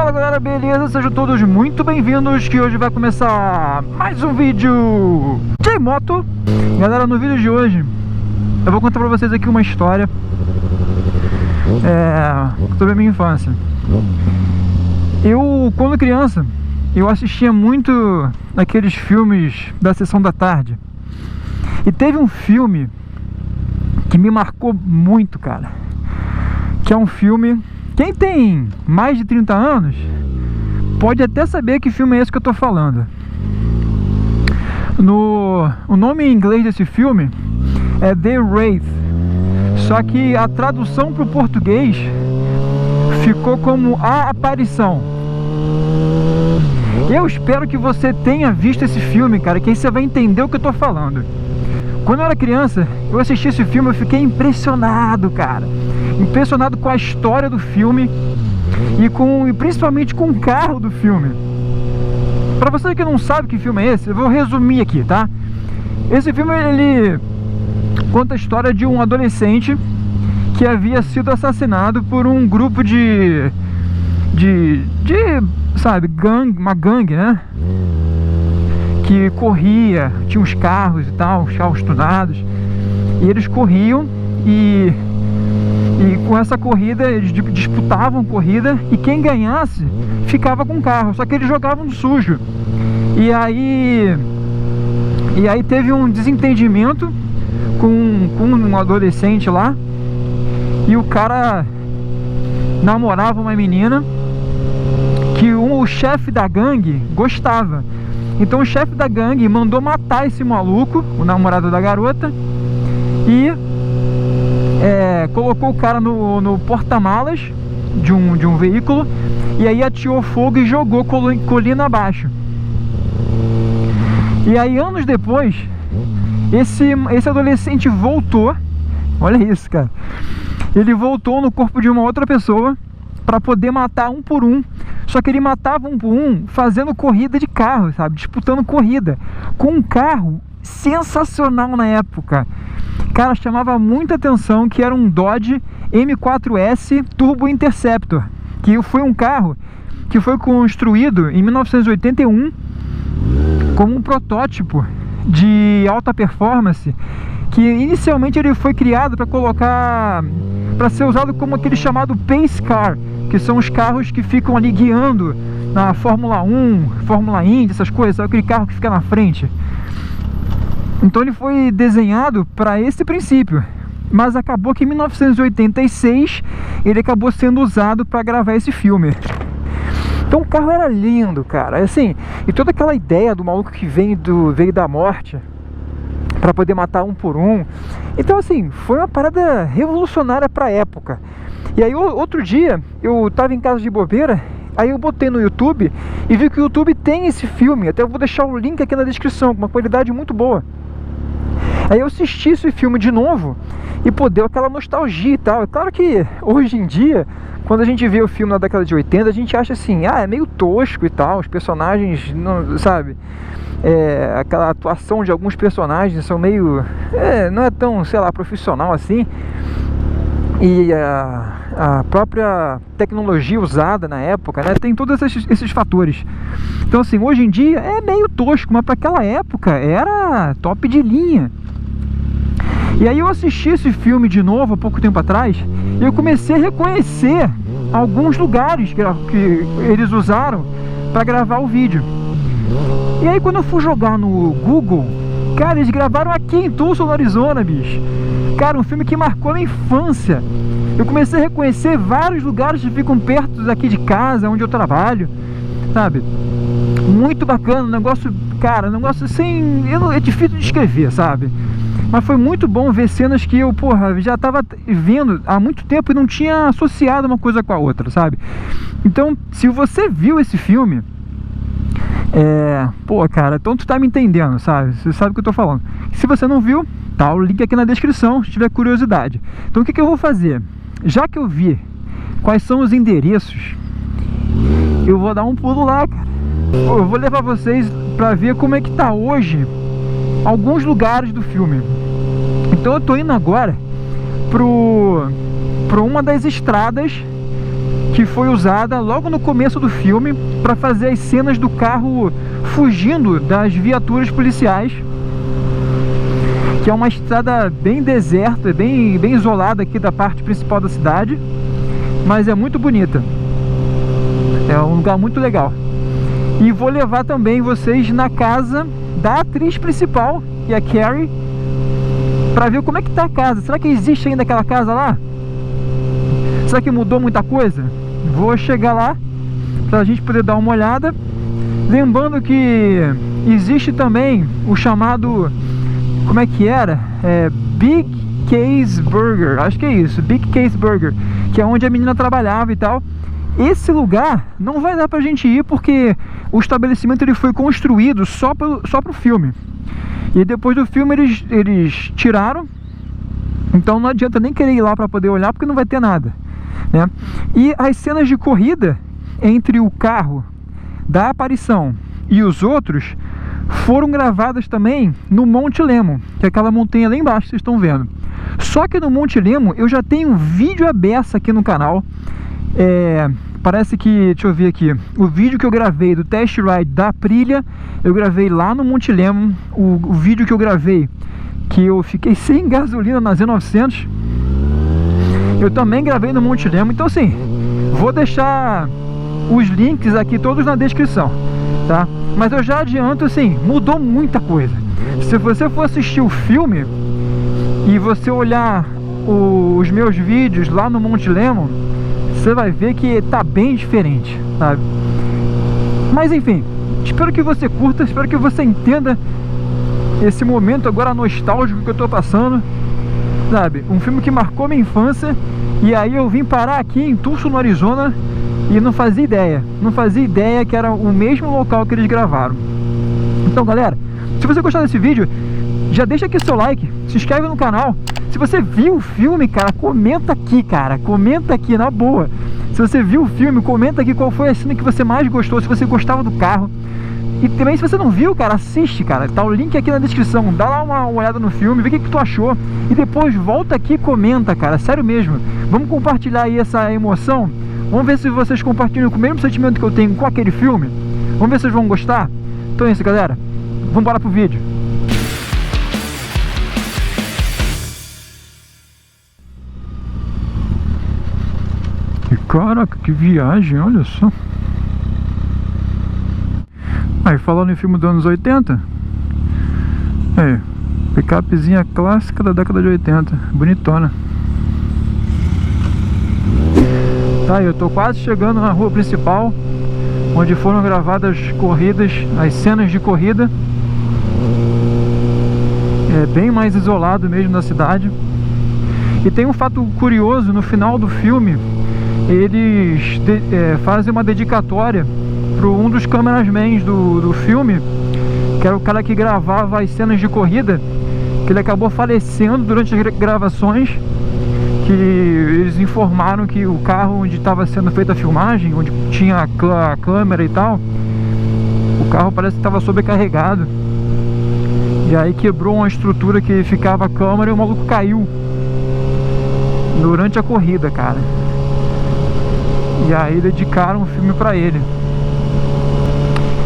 Fala galera, beleza? Sejam todos muito bem-vindos, que hoje vai começar mais um vídeo de moto. Galera, no vídeo de hoje eu vou contar pra vocês aqui uma história sobre a minha infância. Eu, quando criança, eu assistia muito aqueles filmes da Sessão da Tarde. E teve um filme que me marcou muito, cara, que é um filme... Quem tem mais de 30 anos pode até saber que filme é esse que eu tô falando. O nome em inglês desse filme é The Wraith, só que a tradução para o português ficou como A Aparição. Eu espero que você tenha visto esse filme, cara, que aí você vai entender o que eu tô falando. Quando eu era criança, eu assisti esse filme, eu fiquei impressionado, cara. Impressionado com a história do filme e principalmente com o carro do filme. Pra você que não sabe que filme é esse, eu vou resumir aqui, tá? Esse filme, ele conta a história de um adolescente que havia sido assassinado por um grupo sabe, uma gangue, né? Que corria, tinha uns carros e tal, uns carros tunados, e eles corriam e com essa corrida eles disputavam corrida, e quem ganhasse ficava com o carro, só que eles jogavam sujo. E aí teve um desentendimento com um adolescente lá, e o cara namorava uma menina que o chefe da gangue gostava. Então o chefe da gangue mandou matar esse maluco, o namorado da garota, e colocou o cara no porta-malas de um veículo, e aí ateou fogo e jogou colina abaixo. E aí, anos depois, esse adolescente voltou. Olha isso, cara. Ele voltou no corpo de uma outra pessoa para poder matar um por um. Só que ele matava um por um fazendo corrida de carro, sabe? Disputando corrida com um carro sensacional na época. Cara, chamava muita atenção que era um Dodge M4S Turbo Interceptor, que foi um carro que foi construído em 1981 como um protótipo de alta performance, que inicialmente ele foi criado para ser usado como aquele chamado Pace Car, que são os carros que ficam ali guiando na Fórmula 1, Fórmula Indy, essas coisas, sabe? Aquele carro que fica na frente. Então ele foi desenhado para esse princípio, mas acabou que em 1986 ele acabou sendo usado para gravar esse filme. Então o carro era lindo, cara, assim, e toda aquela ideia do maluco que veio da morte para poder matar um por um. Então assim, foi uma parada revolucionária para a época. E aí outro dia eu tava em casa de bobeira, aí eu botei no YouTube e vi que o YouTube tem esse filme. Até eu vou deixar o link aqui na descrição, com uma qualidade muito boa. Aí eu assisti esse filme de novo e pô, deu aquela nostalgia e tal. É claro que hoje em dia, quando a gente vê o filme na década de 80, a gente acha assim, é meio tosco e tal, os personagens, não, sabe? Aquela atuação de alguns personagens são meio... não é tão, sei lá, profissional assim. E a própria tecnologia usada na época, né, tem todos esses fatores. Então assim, hoje em dia é meio tosco, mas para aquela época era top de linha. E aí eu assisti esse filme de novo há pouco tempo atrás, e eu comecei a reconhecer alguns lugares que eles usaram para gravar o vídeo. E aí quando eu fui jogar no Google, cara, eles gravaram aqui em Tucson, no Arizona, bicho. Cara, um filme que marcou a minha infância. Eu comecei a reconhecer vários lugares que ficam perto daqui de casa, onde eu trabalho, sabe? Muito bacana, um negócio, cara, um negócio assim, é difícil de descrever, sabe? Mas foi muito bom ver cenas que eu, porra, já tava vendo há muito tempo e não tinha associado uma coisa com a outra, sabe? Então, se você viu esse filme, pô, cara, então tu tá me entendendo, sabe? Você sabe o que eu tô falando. Se você não viu, tá o link aqui na descrição, se tiver curiosidade. Então o que eu vou fazer? Já que eu vi quais são os endereços, eu vou dar um pulo lá, cara. Eu vou levar vocês pra ver como é que tá hoje alguns lugares do filme. Então eu tô indo agora pro uma das estradas que foi usada logo no começo do filme para fazer as cenas do carro fugindo das viaturas policiais, que é uma estrada bem deserta, bem isolada aqui da parte principal da cidade, mas é muito bonita, é um lugar muito legal. E vou levar também vocês na casa da atriz principal, que é a Carrie, para ver como é que tá a casa. Será que existe ainda aquela casa lá? Será que mudou muita coisa? Vou chegar lá para a gente poder dar uma olhada. Lembrando que existe também o chamado, como é que era? Big Case Burger, acho que é isso, Big Case Burger, que é onde a menina trabalhava e tal. Esse lugar não vai dar pra gente ir porque o estabelecimento ele foi construído só pro filme. E depois do filme eles tiraram. Então não adianta nem querer ir lá para poder olhar porque não vai ter nada, né? E as cenas de corrida entre o carro da aparição e os outros foram gravadas também no Monte Lemmon, que é aquela montanha lá embaixo que vocês estão vendo. Só que no Monte Lemmon eu já tenho um vídeo aberto aqui no canal. Parece que, deixa eu ver aqui, o vídeo que eu gravei do test ride da Aprilia, eu gravei lá no Monte Lemmon. O vídeo que eu gravei, que eu fiquei sem gasolina na Z900, eu também gravei no Monte Lemmon. Então assim, vou deixar os links aqui todos na descrição, tá? Mas eu já adianto, assim, mudou muita coisa. Se você for assistir o filme e você olhar os meus vídeos lá no Monte Lemmon, você vai ver que tá bem diferente, sabe? Mas enfim, espero que você curta, espero que você entenda esse momento agora nostálgico que eu tô passando, sabe? Um filme que marcou minha infância, e aí eu vim parar aqui em Tucson, no Arizona, e não fazia ideia que era o mesmo local que eles gravaram. Então galera, se você gostar desse vídeo, já deixa aqui seu like, se inscreve no canal. Se você viu o filme, cara, comenta aqui, na boa. Se você viu o filme, comenta aqui qual foi a cena que você mais gostou, se você gostava do carro. E também, se você não viu, cara, assiste, cara. Tá o link aqui na descrição. Dá lá uma olhada no filme, vê o que tu achou. E depois volta aqui e comenta, cara, sério mesmo. Vamos compartilhar aí essa emoção. Vamos ver se vocês compartilham com o mesmo sentimento que eu tenho com aquele filme. Vamos ver se vocês vão gostar. Então é isso, galera. Vamos embora pro vídeo. Caraca, que viagem, olha só. Aí, falando em filme dos anos 80, picapezinha clássica da década de 80, bonitona. Tá, eu tô quase chegando na rua principal, onde foram gravadas corridas, as cenas de corrida. É bem mais isolado mesmo da cidade. E tem um fato curioso, no final do filme eles fazem uma dedicatória para um dos cameramans do filme, que era o cara que gravava as cenas de corrida, que ele acabou falecendo durante as gravações, que eles informaram que o carro onde estava sendo feita a filmagem, onde tinha a câmera e tal, o carro parece que estava sobrecarregado, e aí quebrou uma estrutura que ficava a câmera e o maluco caiu durante a corrida, cara. E aí dedicaram o filme pra ele.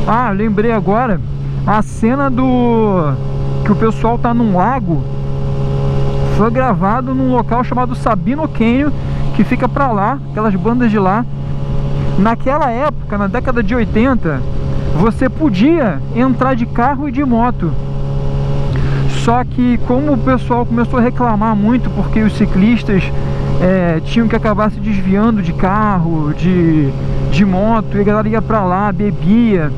Ah, lembrei agora, a cena que o pessoal tá num lago foi gravado num local chamado Sabino Canyon, que fica pra lá, aquelas bandas de lá. Naquela época, na década de 80, você podia entrar de carro e de moto. Só que como o pessoal começou a reclamar muito porque os ciclistas tinham que acabar se desviando de carro, de moto, e a galera ia pra lá, bebia,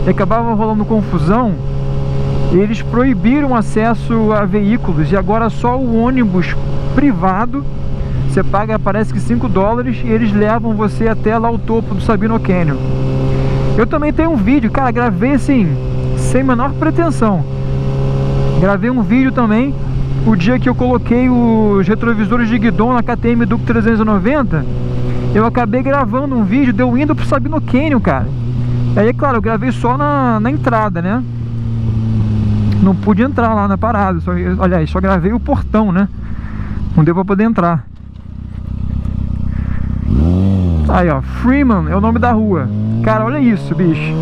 e acabava rolando confusão, eles proibiram acesso a veículos, e agora só o ônibus privado, você paga, parece que $5, e eles levam você até lá o topo do Sabino Canyon. Eu também tenho um vídeo, cara, gravei assim, sem menor pretensão. Gravei um vídeo também, o dia que eu coloquei os retrovisores de guidon na KTM Duke 390, eu acabei gravando um vídeo de eu indo pro Sabino Canyon, cara. Aí, é claro, eu gravei só na entrada, né? Não pude entrar lá na parada, aliás, só gravei o portão, né? Não deu pra poder entrar. Aí, ó, Freeman é o nome da rua. Cara, olha isso, bicho.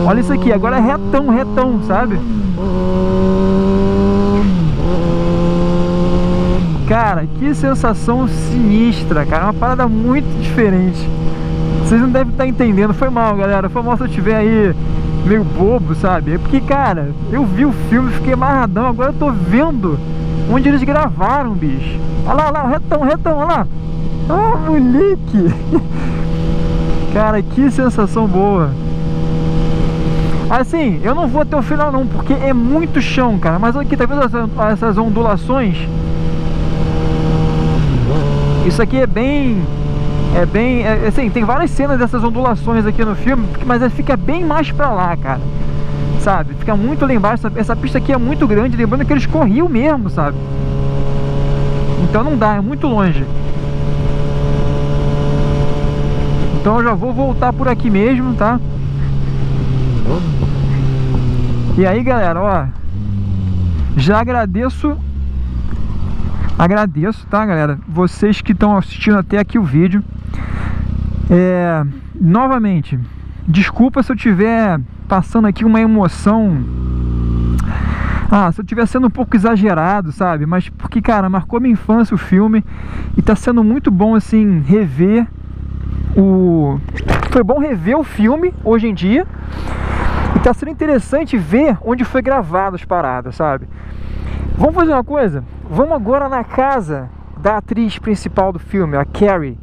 Olha isso aqui, agora é retão, retão, sabe? Cara, que sensação sinistra, cara. Uma parada muito diferente. Vocês não devem estar entendendo. Foi mal, galera. Foi mal se eu estiver aí meio bobo, sabe? É porque, cara, eu vi o filme, fiquei amarradão. Agora eu tô vendo onde eles gravaram, bicho. Olha lá, retão, retão, olha lá. Ah, moleque. Cara, que sensação boa. Assim, eu não vou até o final não, porque é muito chão, cara. Mas aqui, tá vendo essas ondulações? Isso aqui é bem... assim, tem várias cenas dessas ondulações aqui no filme, mas fica bem mais pra lá, cara. Sabe? Fica muito lá embaixo. Essa pista aqui é muito grande, lembrando que eles corriam mesmo, sabe? Então não dá, é muito longe. Então eu já vou voltar por aqui mesmo, tá? E aí, galera, ó, já agradeço, tá, galera, vocês que estão assistindo até aqui o vídeo. Novamente, desculpa se eu estiver passando aqui uma emoção, se eu estiver sendo um pouco exagerado, sabe? Mas porque, cara, marcou minha infância o filme e tá sendo muito bom, assim, rever Foi bom rever o filme hoje em dia. E tá sendo interessante ver onde foi gravado as paradas, sabe? Vamos fazer uma coisa? Vamos agora na casa da atriz principal do filme, a Carrie.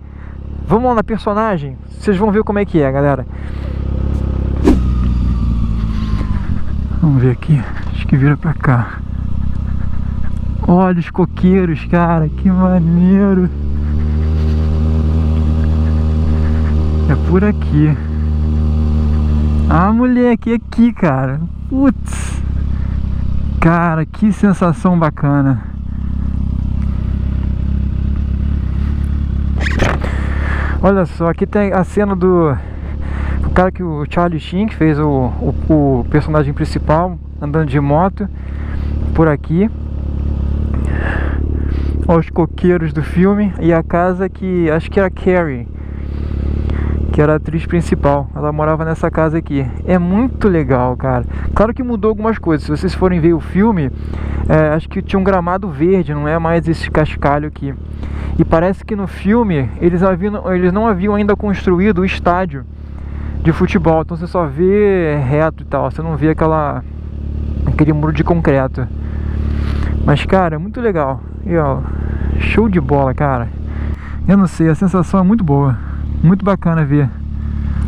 Vamos lá na personagem. Vocês vão ver como é que é, galera. Vamos ver aqui. Acho que vira pra cá. Olha os coqueiros, cara. Que maneiro. É por aqui. Ah, moleque, aqui, cara. Putz. Cara, que sensação bacana. Olha só, aqui tem a cena do cara que o Charlie Sheen, que fez o personagem principal, andando de moto por aqui. Olha os coqueiros do filme. E a casa que acho que era a Carrie, que era a atriz principal, ela morava nessa casa aqui. É muito legal, cara. Claro que mudou algumas coisas. Se vocês forem ver o filme, acho que tinha um gramado verde, não é mais esse cascalho aqui. E parece que no filme eles não haviam ainda construído o estádio de futebol. Então você só vê reto e tal, você não vê aquele muro de concreto. Mas, cara, é muito legal. E ó, show de bola, cara. Eu não sei, a sensação é muito boa. Muito bacana ver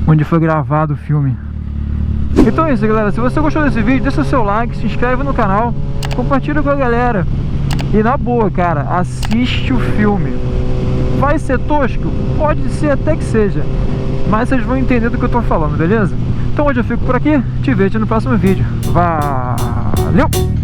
onde foi gravado o filme. Então é isso, galera. Se você gostou desse vídeo, deixa o seu like, se inscreve no canal, compartilha com a galera. E na boa, cara, assiste o filme. Vai ser tosco? Pode ser até que seja, mas vocês vão entender do que eu tô falando, beleza? Então hoje eu fico por aqui, te vejo no próximo vídeo. Valeu!